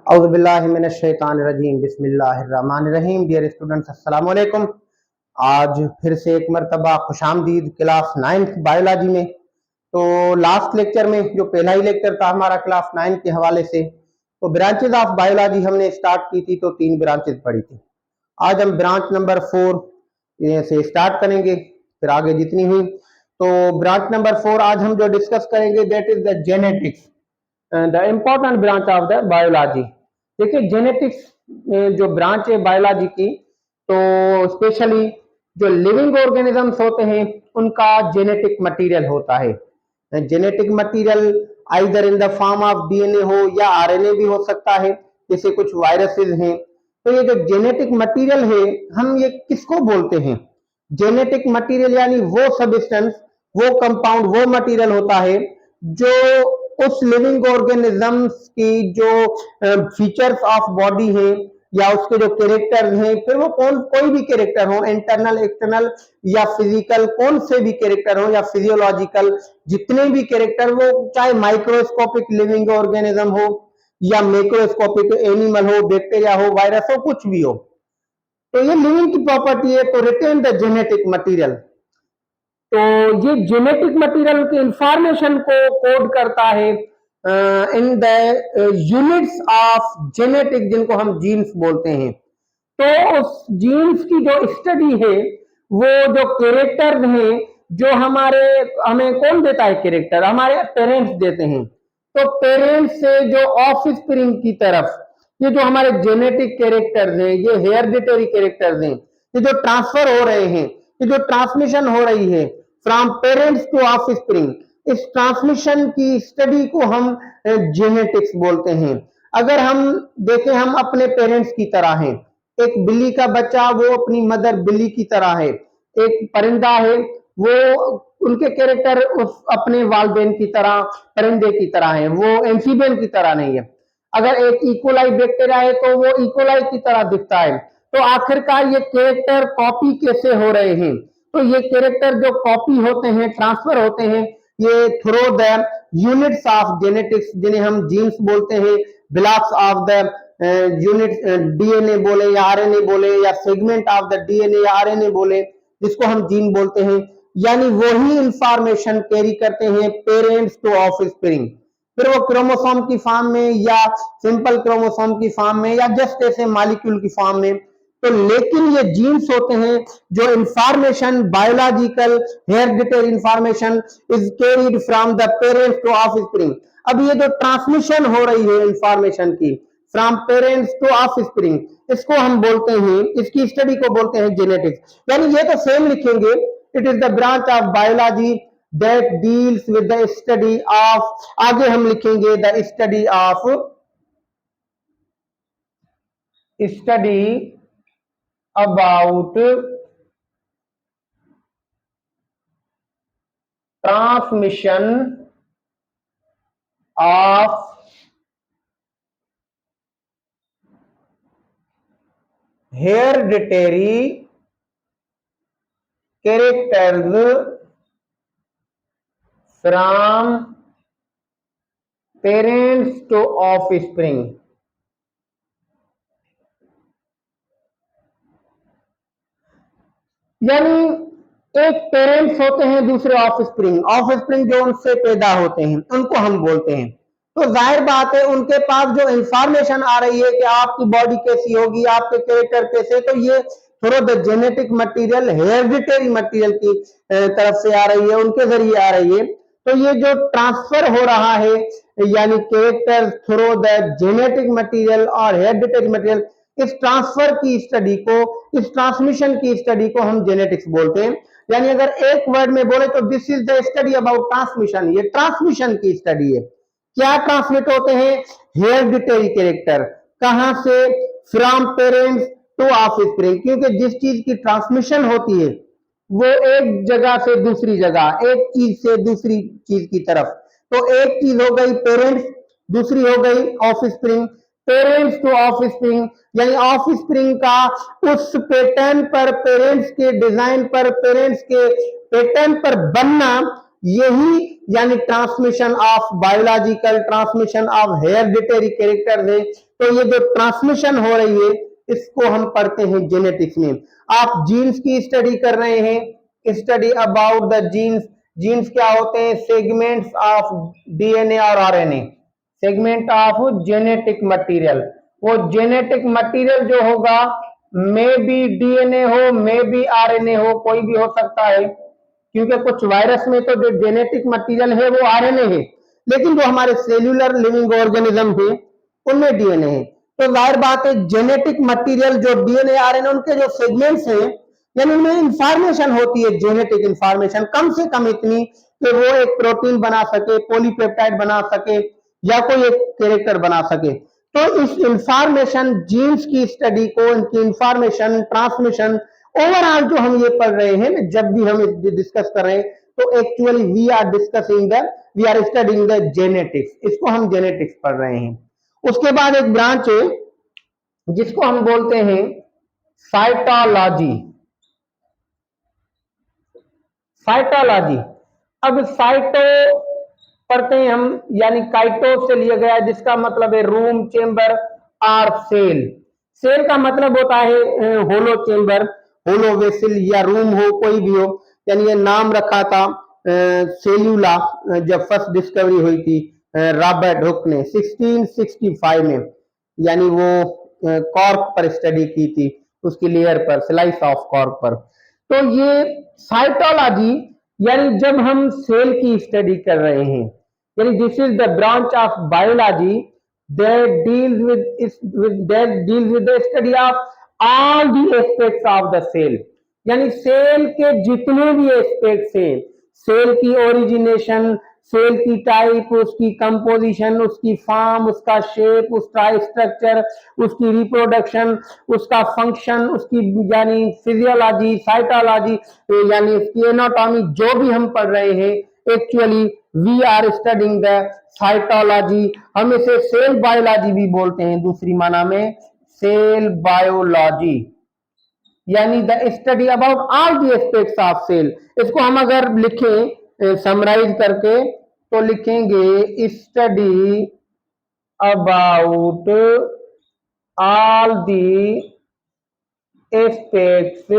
औज़ुबिल्लाहिमिनश्शैतानिर्रजीम बिस्मिल्लाहिर्रहमानिर्रहीम। Dear students, अस्सलाम वालेकुम। आज फिर से एक मरतबा खुशामदीद क्लास 9th बायोलॉजी में। तो लास्ट लेक्चर में जो पहला ही लेक्चर था हमारा क्लास 9 के हवाले से, तो ब्रांचेज ऑफ बायोलॉजी हमने स्टार्ट की थी, तो 3 ब्रांचेज पढ़ी थी। आज हम ब्रांच नंबर 4 से स्टार्ट करेंगे, फिर आगे जितनी हुई। तो ब्रांच नंबर 4 आज हम जो डिस्कस करेंगे that is the genetics, the important branch of the biology. देखिए जेनेटिक्स जो ब्रांच है बायोलॉजी की, तो स्पेशली जो लिविंग ऑर्गेनिजम्स होते हैं उनका जेनेटिक मटेरियल होता है। Genetic material either in the form of DNA हो या आरएनए भी हो सकता है, जैसे कुछ वायरसेस हैं। तो ये जो जेनेटिक मटेरियल है, हम ये किसको बोलते हैं? जेनेटिक मटेरियल यानी वो सब्सटेंस, वो कंपाउंड, वो मटेरियल होता है जो उस लिविंग ऑर्गेनिजम्स की जो फीचर्स ऑफ बॉडी है या उसके जो कैरेक्टर हैं, फिर वो कोई भी कैरेक्टर हो, इंटरनल एक्सटर्नल या फिजिकल, कौन से भी कैरेक्टर हो या फिजियोलॉजिकल, जितने भी कैरेक्टर, वो चाहे माइक्रोस्कोपिक लिविंग ऑर्गेनिज्म हो या मैक्रोस्कोपिक एनिमल हो, बैक्टीरिया हो, वायरस हो, कुछ भी हो, तो ये लिविंग की प्रॉपर्टी है। तो रिटेन द जेनेटिक मटेरियल, तो ये जेनेटिक मटेरियल की इंफॉर्मेशन को कोड करता है in the units of genetic, जिनको हम जीन्स बोलते हैं। तो उस जीन्स की जो स्टडी है, वो जो कैरेक्टर हैं, जो हमें कौन देता है कैरेक्टर? हमारे पेरेंट्स देते हैं। तो पेरेंट्स से जो ऑफ स्प्रिंग की तरफ ये जो हमारे जेनेटिक कैरेक्टर्स हैं, ये हेरिडिटरी कैरेक्टर्स हैं, ये जो ट्रांसफर हो रहे हैं, ये जो ट्रांसमिशन हो रही है from parents two of spring, इस ट्रांसमिशन की स्टडी को हम जेनेटिक्स बोलते हैं। अगर हम देखें, हम अपने पेरेंट्स की तरह हैं। एक बिल्ली का बच्चा वो अपनी मदर बिल्ली की तरह है। एक परिंदा है, वो उनके कैरेक्टर उस अपने वालदेन की तरह, परिंदे की तरह है, वो एम्फीबियन की तरह नहीं है। अगर एक इकोलाई बैक्टीरिया है तो वो इकोलाई की तरह दिखता है। तो आखिरकार ये कैरेक्टर कॉपी कैसे हो रहे हैं? तो ये कैरेक्टर जो कॉपी होते हैं, ट्रांसफर होते हैं, ये through the units of genetics, जिन्हें हम जीन्स बोलते हैं, blocks of the unit, DNA बोले या आरएनए बोले, या सेगमेंट ऑफ द डीएनए या आरएनए बोले, जिसको हम जीन बोलते हैं। यानी वही इंफॉर्मेशन कैरी करते हैं पेरेंट्स टू ऑफस्प्रिंग, फिर वो क्रोमोसोम की फॉर्म में या सिंपल क्रोमोसोम की फॉर्म में या जस्ट ऐसे मॉलिक्यूल की फॉर्म में। तो लेकिन ये जीन्स होते हैं जो information, biological hereditary information is carried from the parents to offspring. अब ये जो ट्रांसमिशन हो रही है इंफॉर्मेशन की फ्रॉम पेरेंट्स टू ऑफस्प्रिंग, इसको हम बोलते हैं, इसकी स्टडी को बोलते हैं जेनेटिक्स। यानी ये तो सेम लिखेंगे, it is the branch of biology that deals with the study of, आगे हम लिखेंगे the study about transmission of hereditary characters from parents to offspring। यानी एक पेरेंट्स होते हैं, दूसरे ऑफस्प्रिंग, ऑफस्प्रिंग जो उनसे पैदा होते हैं उनको हम बोलते हैं। तो जाहिर बात है उनके पास जो इंफॉर्मेशन आ रही है कि आपकी बॉडी कैसी होगी, आपके कैरेक्टर कैसे, तो ये through the genetic material, hereditary material की तरफ से आ रही है, उनके जरिए आ रही है। तो ये जो ट्रांसफर हो रहा है यानी character through the genetic material और हेरिडिटरी मटेरियल, इस ट्रांसफर की स्टडी को, इस ट्रांसमिशन की स्टडी को हम जेनेटिक्स बोलते हैं। यानी अगर एक वर्ड में बोले तो this is the study about transmission, ये ट्रांसमिशन की स्टडी है। क्या ट्रांसमिट होते हैं? Hereditary character. कहां से? फ्रॉम पेरेंट्स टू ऑफस्प्रिंग, क्योंकि जिस चीज की ट्रांसमिशन होती है वो एक जगह से दूसरी जगह, एक चीज से दूसरी चीज की तरफ। तो एक चीज हो गई पेरेंट्स, दूसरी हो गई ऑफस्प्रिंग। पेरेंट्स टू ऑफस्प्रिंग यानी ऑफस्प्रिंग का उस पैटर्न पर, पेरेंट्स के डिजाइन पर, पेरेंट्स के पैटर्न पर बनना, यही यानी transmission of biological, transmission of hereditary character है। तो ये जो ट्रांसमिशन हो रही है इसको हम पढ़ते हैं जेनेटिक्स में। आप जीन्स की स्टडी कर रहे हैं, study about the genes. Genes क्या होते हैं? सेगमेंट्स ऑफ डीएनए और RNA, segment of genetic material. वो जेनेटिक मटेरियल जो होगा मे बी डीएनए हो, मे बी आरएनए हो, कोई भी हो सकता है, क्योंकि कुछ वायरस में तो जो जेनेटिक मटेरियल है वो आरएनए है, लेकिन जो हमारे सेल्यूलर लिविंग ऑर्गेनिज्म है उनमें डीएनए है। तो जाहिर बात है जेनेटिक मटेरियल जो डीएनए आरएनए उनके जो सेगमेंट्स हैं, यानी उनमें इंफॉर्मेशन होती है, जेनेटिक इंफॉर्मेशन कम से कम इतनी कि वो एक प्रोटीन बना सके, पॉलीपेप्टाइड बना सके, या कोई एक कैरेक्टर बना सके। तो इस इंफॉर्मेशन, जीन्स की स्टडी को, इनकी इंफॉर्मेशन ट्रांसमिशन ओवरऑल जो हम ये पढ़ रहे हैं, जब भी हम डिस्कस कर रहे हैं, तो actually we are studying the genetics, इसको हम जेनेटिक्स पढ़ रहे हैं। उसके बाद एक ब्रांच है जिसको हम बोलते हैं साइटोलॉजी। साइटोलॉजी, अब साइटो पढ़ते हैं हम, यानी काइटो से लिया गया है, जिसका मतलब है रूम, चेंबर और सेल। सेल का मतलब होता है होलो चेंबर, होलो वेसल या रूम हो, कोई भी हो। यानी ये नाम रखा था सेल्यूला जब फर्स्ट डिस्कवरी हुई थी रॉबर्ट हुक ने 1665 में, यानी वो कॉर्क पर स्टडी की थी, उसकी लेयर पर, स्लाइस ऑफ कॉर्क पर। तो ये साइटोलॉजी, यानी जब हम सेल की स्टडी कर रहे हैं, यानी this is the branch of biology that deals with the study of all the aspects of the cell, यानी सेल के जितने भी एस्पेक्ट्स हैं, सेल की ओरिजिनेशन, सेल की टाइप, उसकी कंपोजिशन, उसकी फॉर्म, उसका शेप, उसका स्ट्रक्चर, उसकी रिप्रोडक्शन, उसका फंक्शन, उसकी यानी फिजियोलॉजी, साइटोलॉजी, यानी उसकी एनाटॉमी, जो भी हम पढ़ रहे हैं, actually we are studying the cytology. हम इसे सेल बायोलॉजी भी बोलते हैं, दूसरी माना में सेल बायोलॉजी, यानी the study about all the aspects of cell. इसको हम अगर लिखें समराइज करके तो लिखेंगे study about all the aspects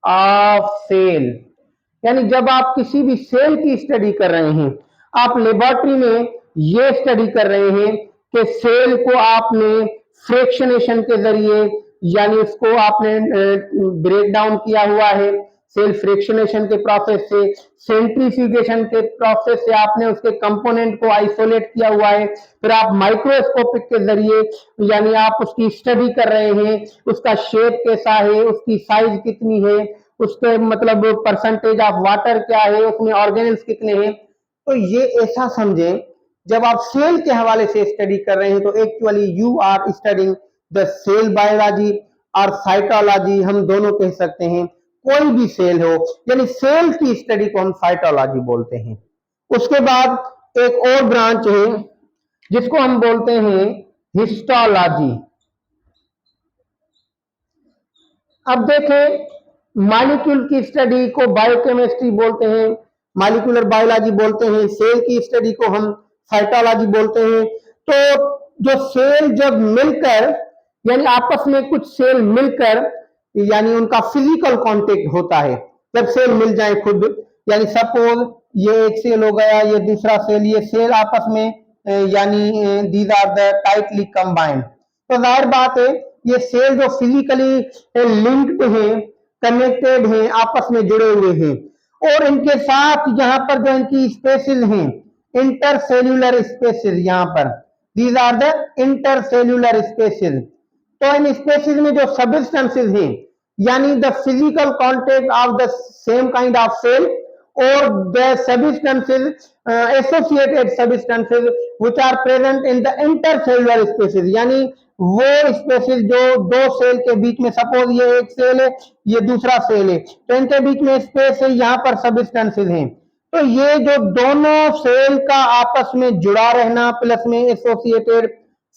of cell. यानी जब आप किसी भी सेल की स्टडी कर रहे हैं, आप लेबोरेटरी में ये स्टडी कर रहे हैं कि सेल को आपने फ्रैक्शनेशन के जरिए, यानी उसको आपने ब्रेक डाउन किया हुआ है, सेल फ्रैक्शनेशन के प्रोसेस से, सेंट्रीफ्यूगेशन के प्रोसेस से आपने उसके कंपोनेंट को आइसोलेट किया हुआ है, फिर आप माइक्रोस्कोपिक के जरिए, यानी आप उसकी स्टडी कर रहे हैं, उसका शेप कैसा है, उसकी साइज कितनी है, उसके मतलब परसेंटेज ऑफ वाटर क्या है, उसमें ऑर्गेनल्स कितने हैं। तो ये ऐसा समझें, जब आप सेल के हवाले से स्टडी कर रहे हैं तो actually you are studying the cell biology और साइटोलॉजी, हम दोनों कह सकते हैं। कोई भी सेल हो, यानी सेल की स्टडी को हम साइटोलॉजी बोलते हैं। उसके बाद एक और ब्रांच है जिसको हम बोलते हैं हिस्टोलॉजी। अब देखें, मॉलिक्यूल की स्टडी को बायोकेमिस्ट्री बोलते हैं, मॉलिक्यूलर बायोलॉजी बोलते हैं, सेल की स्टडी को हम साइटोलॉजी बोलते हैं। तो जो सेल जब मिलकर, यानी आपस में कुछ सेल मिलकर, यानी उनका फिजिकल कांटेक्ट होता है, जब सेल मिल जाए खुद, यानी सपोज ये एक सेल हो गया, ये दूसरा सेल, ये सेल आपस में यानी these are the tightly combined. तो जाहिर बात है ये सेल जो फिजिकली लिंक्ड हैं, कनेक्टेड हैं, आपस में जुड़े हुए हैं, और इनके साथ यहाँ पर जो इनकी स्पेसिस हैं, इंटरसेल्यूलर स्पेसिस, यहाँ पर these are the intercellular spaces. तो इन स्पेसिस में जो सबस्टेंसेस हैं, यानी the physical contact of the same kind of cell or the substances associated substances which are present in the intercellular spaces, यानी वो स्पेसिस जो दो सेल के बीच में, सपोज ये एक सेल है, ये दूसरा सेल है, तो इनके बीच में स्पेस है, यहाँ पर सबस्टेंसेस हैं। तो ये जो दोनों सेल का आपस में जुड़ा रहना प्लस में एसोसिएटेड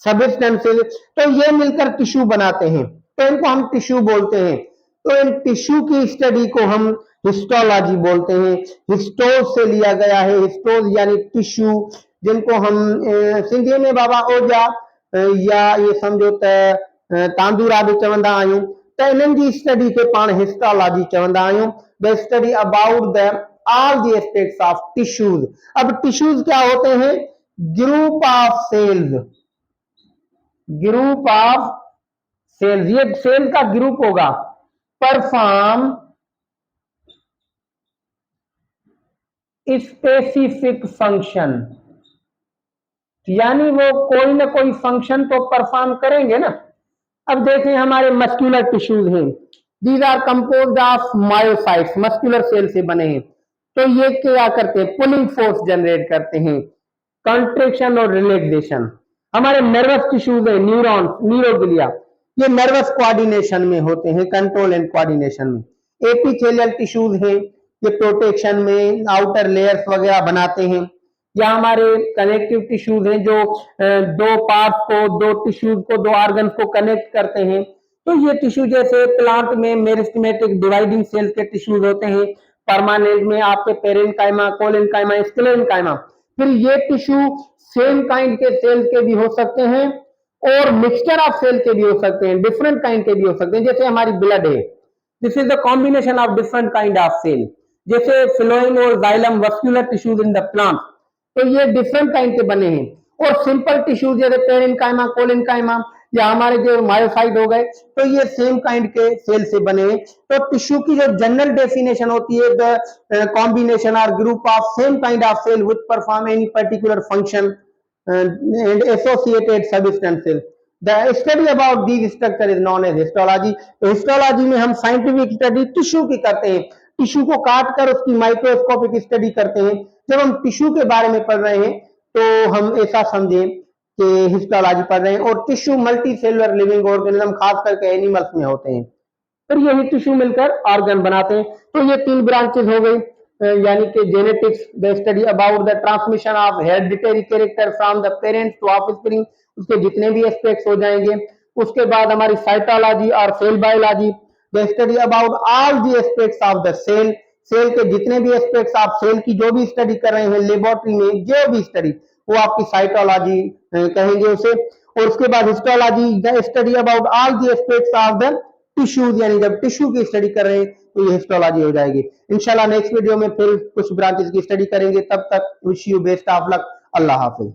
सबस्टेंसेस, तो ये मिलकर टिश्यू बनाते हैं, तो इनको हम टिश्यू बोलते हैं। तो इन टिश्यू की स्टडी को हम हिस्टोलॉजी बोलते हैं। हिस्टोज से लिया गया है, हिस्टोज यानी टिश्यू, जिनको हम सिंधी में बाबा ओजा या ये समझो त तांदूरा भी चवंदा आहियूं। त इन्हनि जी स्टडी खे पाण हिस्टोलॉजी चवंदा आहियूं। The study about the all the aspects of tissues. अब टिश्यूज क्या होते हैं? Group of cells, group of cells, ये सेल का ग्रुप होगा। परफॉर्म स्पेसिफिक फंक्शन, यानी वो कोई ना कोई फंक्शन तो परफॉर्म करेंगे ना। अब देखें हमारे मस्कुलर टिश्यूज हैं, these are composed of myocytes, muscular cell से बने हैं। तो ये क्या करते हैं? पुलिंग फोर्स जनरेट करते हैं, कॉन्ट्रेक्शन और रिलैक्सेशन। हमारे नर्वस टिश्यूज है, न्यूरॉन, न्यूरोग्लिया, ये नर्वस कोऑर्डिनेशन में होते हैं, कंट्रोल एंड कोऑर्डिनेशन में। एपिथेलियल टिश्यूज है, ये प्रोटेक्शन में आउटर लेयर्स वगैरह बनाते हैं। या हमारे कनेक्टिव टिश्यूज हैं जो दो पार्ट्स को, दो टिश्यूज को, दो ऑर्गन्स को कनेक्ट करते हैं। तो ये टिश्यू जैसे प्लांट में मेरिस्टेमेटिक डिवाइडिंग सेल्स के टिश्यूज होते हैं, परमानेंट में आपके पेरेन्काइमा, कोलेनकाइमा, स्क्लेरेन्काइमा। फिर ये टिश्यू सेम काइंड के सेल के भी हो सकते हैं और मिक्सचर ऑफ सेल के भी हो सकते हैं, डिफरेंट काइंड के भी हो सकते हैं। जैसे हमारी ब्लड है, this is the combination of different kind of cell. जैसे फ्लोएम और xylem vascular tissues in the plant, तो ये डिफरेंट काइंड के बने हैं। और सिंपल टिश्यूज जैसे पेरेन्काइमा, कोलेनकाइमा या हमारे जो मायोसाइट हो गए, तो ये सेम काइंड के सेल से बने हैं। तो टिश्यू की जो जनरल डेफिनेशन होती है, द कॉम्बिनेशन और group of same kind of cell which perform any particular function and associated substances. The study about these structure is known as histology. तो हिस्टोलॉजी में हम साइंटिफिक स्टडी टिश्यू की करते हैं, tissue को काट कर उसकी माइक्रोस्कोपिक स्टडी करते हैं। जब हम टिश्यू के बारे में पढ़ रहे हैं तो हम ऐसा समझें कि हिस्टोलॉजी पढ़ रहे हैं। और tissue multi cellular living organism, खास करके एनिमल्स में होते हैं। फिर यही टिश्यू मिलकर ऑर्गन बनाते हैं। तो ये तीन ब्रांचेस हो गई, यानी कि genetics, the study about the transmission of hereditary character from the parents to offspring, उसके जितने भी एस्पेक्ट्स हो जाएंगे। उसके बाद हमारी साइटोलॉजी और cell biology, the study about all the aspects of the cell, cell के जितने भी एस्पेक्ट्स आप सेल की जो भी स्टडी कर रहे हैं लेबोरेटरी में, जो भी स्टडी, वो आपकी साइटोलॉजी कहेंगे उसे। और उसके बाद histology, the study about all the aspects of the tissues, यानी जब टिश्यू की स्टडी कर रहे हैं तो ये हिस्टोलॉजी हो जाएगी। इंशाल्लाह नेक्स्ट वीडियो में फिर कुछ ब्रांचेस की स्टडी करेंगे। तब तक wish you best of luck. Allah Hafiz.